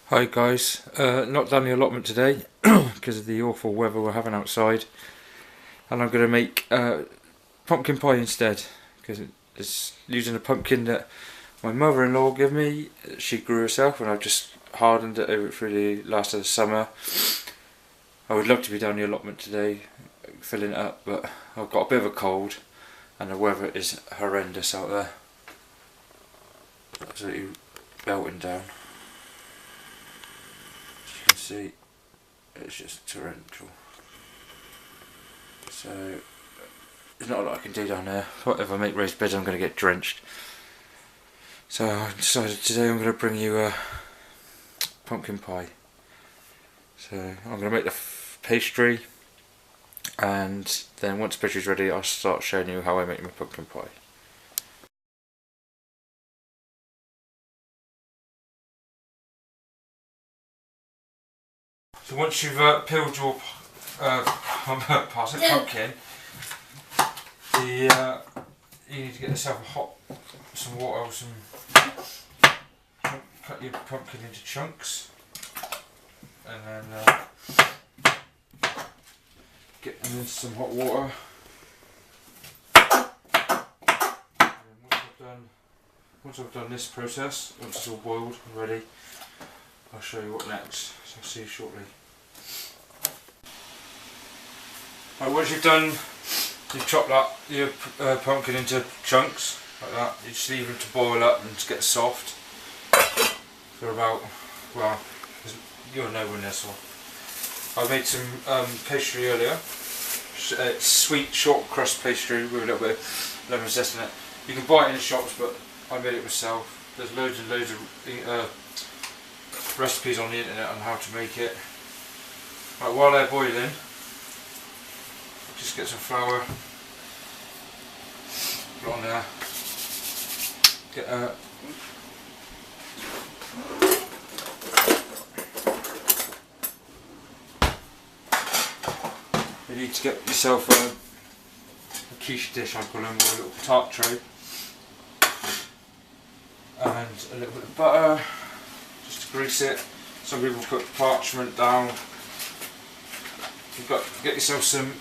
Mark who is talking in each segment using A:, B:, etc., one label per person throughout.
A: Hi guys, not done the allotment today because of the awful weather we're having outside, and I'm going to make pumpkin pie instead because it's using a pumpkin that my mother-in-law gave me. She grew herself and I've just hardened it over through the last of the summer. I would love to be down the allotment today filling it up, but I've got a bit of a cold and the weather is horrendous out there. Absolutely belting down. See, it's just torrential, so there's not a lot I can do down there. If I make raised beds I'm going to get drenched, so I decided today I'm going to bring you a pumpkin pie. So I'm going to make the pastry, and then once the pastry's ready I'll start showing you how I make my pumpkin pie. So once you've peeled your pumpkin, you need to get yourself some water, cut your pumpkin into chunks, and then get them into some hot water. And once I've done this process, once it's all boiled and ready, I'll show you what next. So I'll see you shortly. Right, once you've chopped up your pumpkin into chunks like that, you just leave them to boil up and to get soft for about, well, you'll know when they're soft. I made some pastry earlier. It's sweet short crust pastry with a little bit of lemon zest in it. You can buy it in the shops, but I made it myself. There's loads and loads of recipes on the internet on how to make it. Right, while they're boiling, just get some flour, put it on there, get you need to get yourself a quiche dish, I call them, or a little tart tray, and a little bit of butter, just to grease it. Some people put parchment down. You've got to get yourself some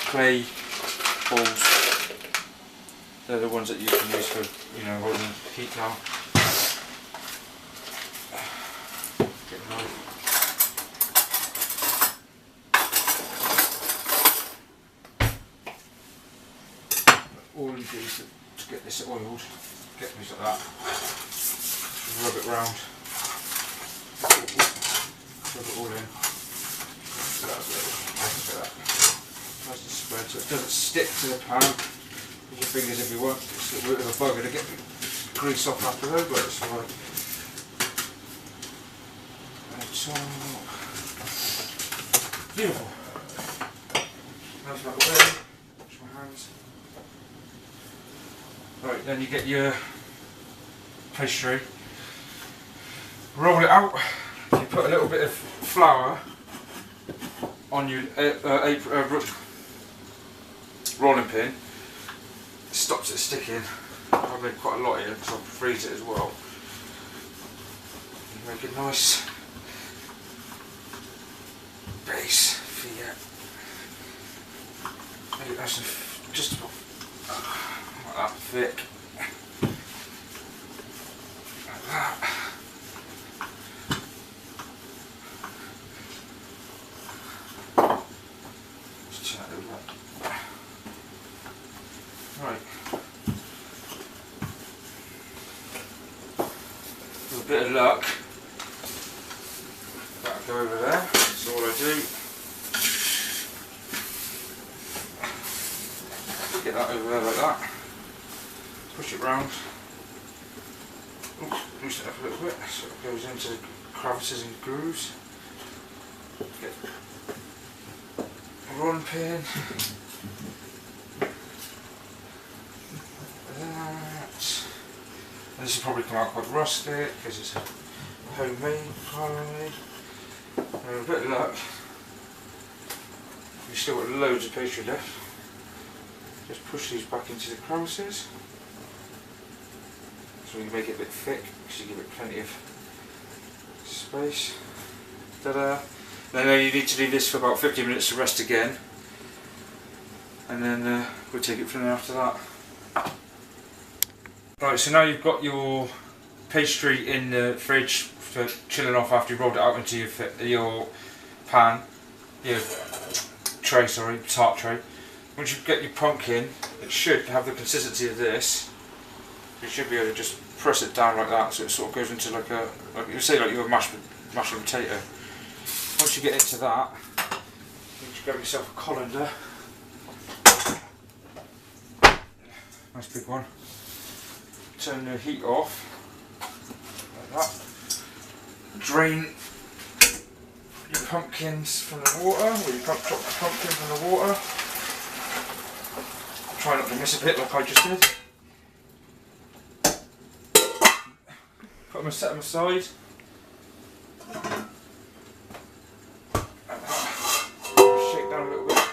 A: clay balls. They're the ones that you can use for, holding heat down. Get a knife. All you do is to get this oiled, get things like that. Rub it round. Rub it all in. Nice and spread so it doesn't stick to the pan. Use your fingers if you want. It's a bit of a bugger to get the grease off afterward, but it's alright. Beautiful. Nice little way. Wash my hands. Right, then you get your pastry. Roll it out. You put a little bit of flour on your rolling pin. It stops it sticking. I've made quite a lot here because I'll freeze it as well. You make a nice base for your. Make it nice and just about like that thick. Like that. Right, with a bit of luck, that'll go over there. That's all I do. Get that over there like that. Push it round. Oops, loosen it up a little bit so it goes into the crevices and grooves. Get a rolling pin. And this will probably come out quite rustic because it's homemade pie. And with a bit of luck, you've still got loads of pastry left. Just push these back into the crevices. So you make it a bit thick, because you give it plenty of space. Ta-da! Then you need to leave this for about 15 minutes to rest again, and then we'll take it from there after that. Right, so now you've got your pastry in the fridge for chilling off after you rolled it out into your pan, your tray, sorry, tart tray. Once you get your pumpkin, it should have the consistency of this. You should be able to just press it down like that, so it sort of goes into like you say, like you're mashed potato. Once you get into that, you just grab yourself a colander. Nice big one. Turn the heat off, like that. Drain your pumpkins from the water, or you drop the pumpkin from the water. Try not to miss a bit like I just did. Put them, set them aside. Like that. Shake down a little bit.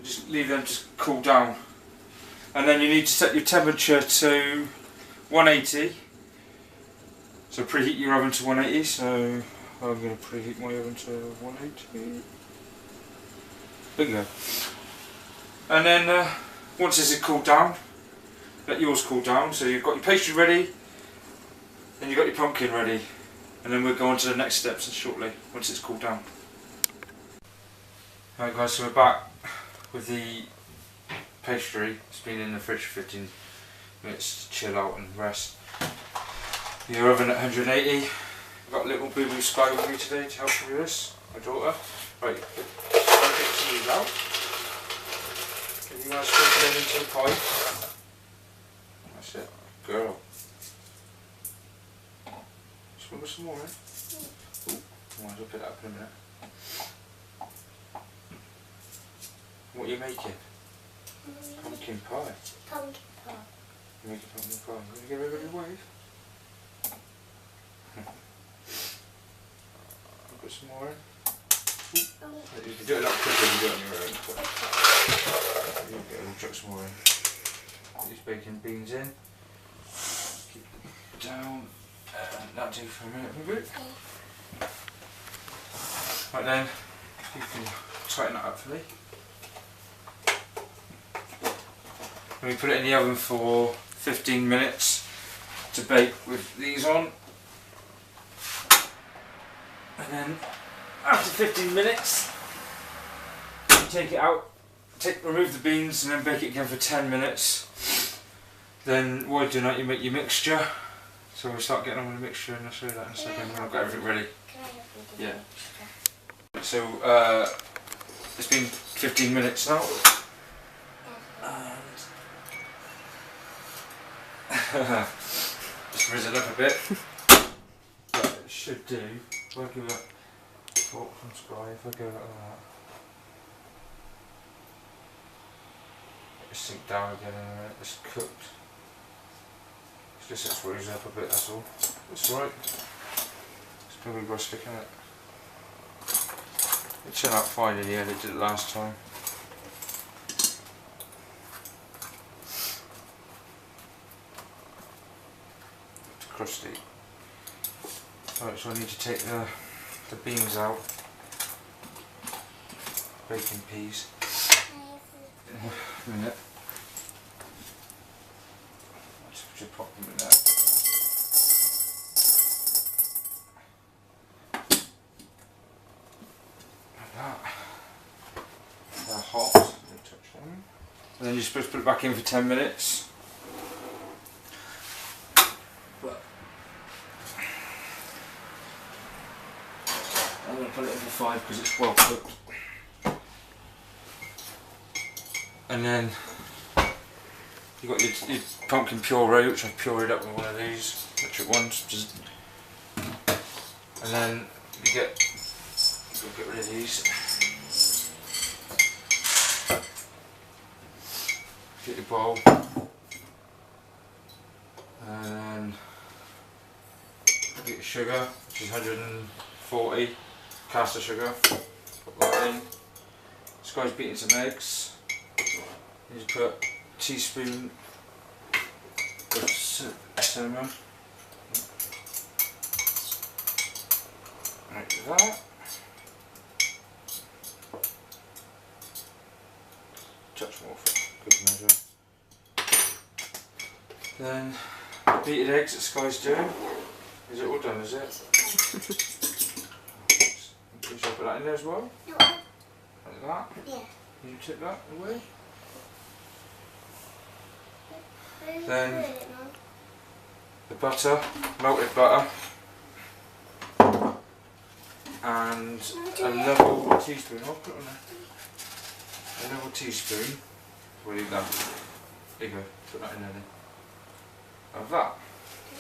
A: Just leave them to cool down. And then you need to set your temperature to 180. So preheat your oven to 180. So I'm going to preheat my oven to 180. Bingo. And then once this is cooled down, let yours cool down. So you've got your pastry ready, and you've got your pumpkin ready. And then we'll go on to the next steps shortly, once it's cooled down. Alright guys, so we're back with the pastry. It's been in the fridge for 15 minutes to chill out and rest. Your oven at 180. I've got a little boo-boo spy with me today to help me with this, my daughter. Right, I'll get some of these out. Give you guys sprinkle them into the pipe. That's it, girl. Sprinkle some more in. Ooh, I might as well pick that up in a minute. What are you making? Pumpkin pie.
B: Pumpkin pie.
A: You're making pumpkin pie. You going to give everybody a wave? I'll put some more in. You can do it a lot quicker than you do it on your own. But you can chuck some more in. Put these bacon beans in. Keep it down. That'll do for a minute, maybe. Right then, you can tighten that up for me. And we put it in the oven for 15 minutes to bake with these on. And then after 15 minutes, you take it out, remove the beans and then bake it again for 10 minutes. Then while you're doing that, you make your mixture. So we'll start getting on with the mixture and I'll show you that in a second when I've got everything ready. Yeah. So it's been 15 minutes now. Just frizz it up a bit. But it should do. If I give a fork from Spry, if I go like that, it'll sink down again in a minute. It's cooked. It's just it's frizz up a bit, that's all. It's alright. It's probably rustic, isn't it? It turned out fine in the end, it did it last time. It's crusty. Right, so I need to take the beans out. Bacon peas. In a minute. Just pop them in there. Like that. They're hot. Don't touch them. And then you're supposed to put it back in for 10 minutes. But I'm going to put it in for 5 because it's well cooked. And then you've got your pumpkin puree, which I've pureed up with one of these electric ones. And then you get rid of these. Get your bowl. And then get your sugar, which is 140 caster sugar. Put that in. This guy's beating some eggs. You just put a teaspoon of cinnamon. Like that. Touch more for good measure. Then beaten eggs that Sky's doing. Is it all done, is it? Should I put that in there as well?
B: No.
A: Like that?
B: Yeah.
A: Can you tip that away? Then the butter, melted butter, and a level teaspoon. I'll put it on there. A level teaspoon. We'll leave that. There you go. Put that in there then. Of that.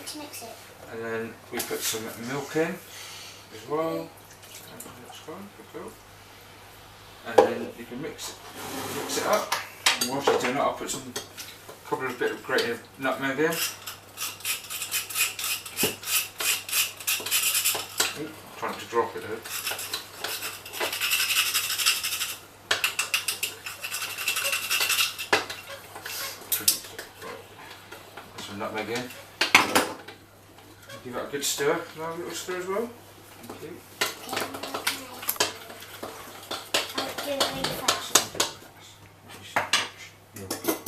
B: To mix it.
A: And then we put some milk in as well. That's fine. Cool. And then you can mix it up. And whilst you're doing that, I'll put some couple of bit of grated nutmeg in. Ooh, trying not to drop it though. Put some nutmeg in. Give that a good stir. Can I have a little stir as well? Thank you.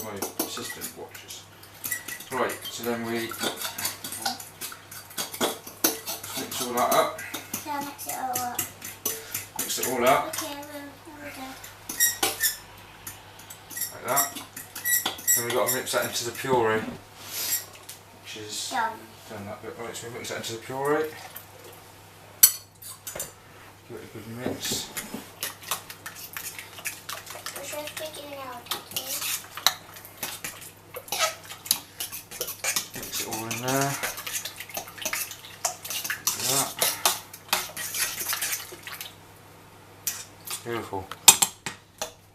A: My assistant watches. Right, so then we mix all that up.
B: So I'll mix it all up.
A: Mix it all up.
B: Okay, we'll do.
A: Like that. Then we've got to mix that into the puree. Which is
B: Done.
A: done that bit. Right, so we mix that into the puree. Give it a good mix. Mix it all in there. Like that. Beautiful.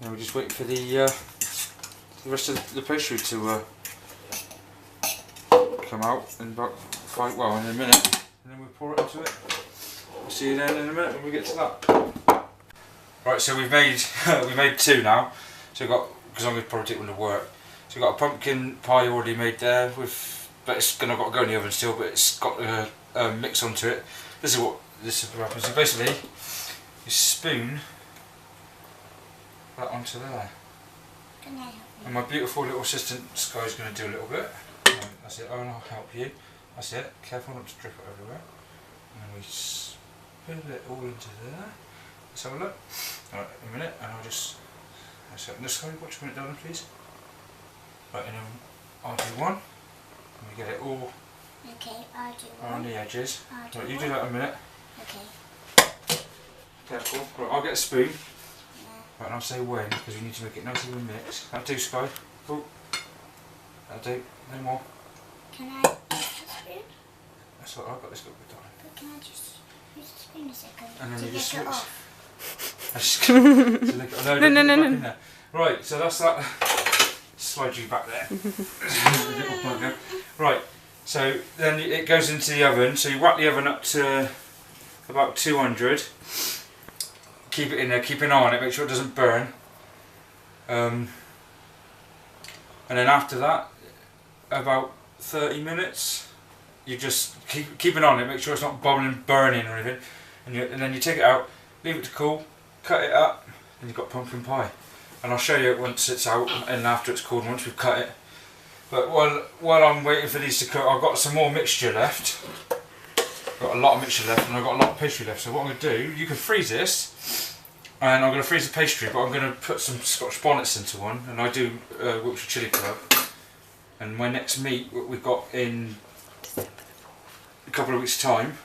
A: Now we just wait for the rest of the pastry to come out in about in a minute, and then we'll pour it into it. I'll see you then in a minute when we get to that. Right, so we've made we made two now. So we've got, because I'm going to probably take one to work. So we've got a pumpkin pie already made there with, but it's got to go in the oven still, but it's got a mix onto it. This is what happens. So basically, you spoon that onto there. And my beautiful little assistant Sky's going to do a little bit. That's it. Oh, and I'll help you. That's it. Careful not to drip it everywhere. And we spoon it all into there. Let's have a look. Alright, a minute, and I'll just. So, Sky, watch a minute, darling, please. Right, and then I'll do one. And we get it all.
B: Okay, I'll do one.
A: Around the edges.
B: Right,
A: you do that in a minute.
B: Okay.
A: Careful. Right, I'll get a spoon. Right, and I'll say when, because we need to make it nice and mix. That'll do, Sky. Oh. That'll do. No more.
B: Can I use the spoon?
A: That's all right, I've got this little bit, darling.
B: But can I just use the spoon a second?
A: And then
B: to
A: you just
B: lick it
A: switch.
B: off?
A: No. Right, so that's that. Slide you back there. Right, so then it goes into the oven. So you whack the oven up to about 200. Keep it in there, keep an eye on it, make sure it doesn't burn. And then after that, about 30 minutes, you just keep an eye on it, make sure it's not bubbling, burning or anything. And then you take it out, leave it to cool, cut it up, and you've got pumpkin pie. And I'll show you it once it's out and after it's cooled, once we've cut it. But while I'm waiting for these to cook, I've got some more mixture left. Got a lot of mixture left, and I've got a lot of pastry left. So what I'm going to do, you can freeze this, and I'm going to freeze the pastry, but I'm going to put some Scotch bonnets into one, and I do Wiltshire Chili Club. And my next meet, we've got in a couple of weeks' time,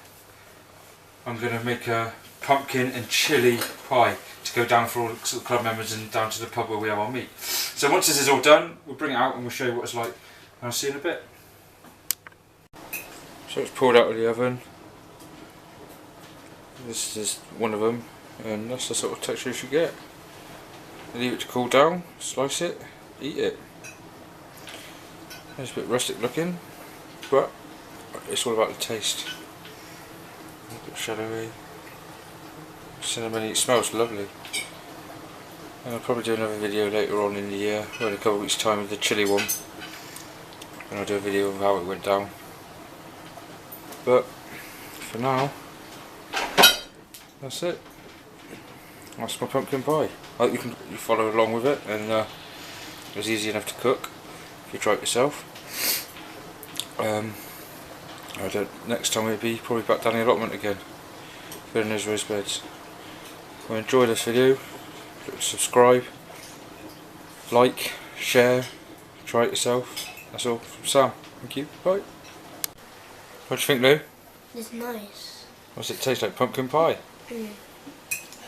A: I'm going to make a pumpkin and chilli pie to go down for all the club members and down to the pub where we have our meet. So once this is all done, we'll bring it out and we'll show you what it's like. And I'll see you in a bit. So it's pulled out of the oven. This is one of them, and that's the sort of texture you should get. Leave it to cool down, slice it, eat it. It's a bit rustic looking, but it's all about the taste. A bit shadowy. Cinnamony, it smells lovely. And I'll probably do another video later on in the year, in a couple of weeks' time, with the chilli one. and I'll do a video of how it went down. But for now, that's it. That's my pumpkin pie. I hope you follow along with it, and it was easy enough to cook if you try it yourself. Next time it'll be probably back down the allotment again, filling those rose beds. If you enjoy this video, subscribe, like, share, try it yourself. That's all from Sam. Thank you. Bye. What do you think, Lou?
B: It's nice.
A: What's it taste like? Pumpkin pie?
B: Mm.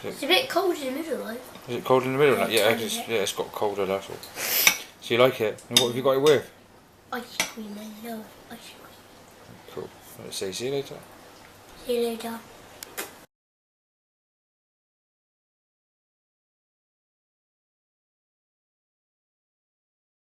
B: It's a bit cold in the middle, though.
A: Is it cold in the middle?
B: Yeah,
A: It's got colder, that's all. So you like it? And what have you got it with?
B: Ice cream. I love ice cream.
A: Cool. Let's say see you later.
B: See you later.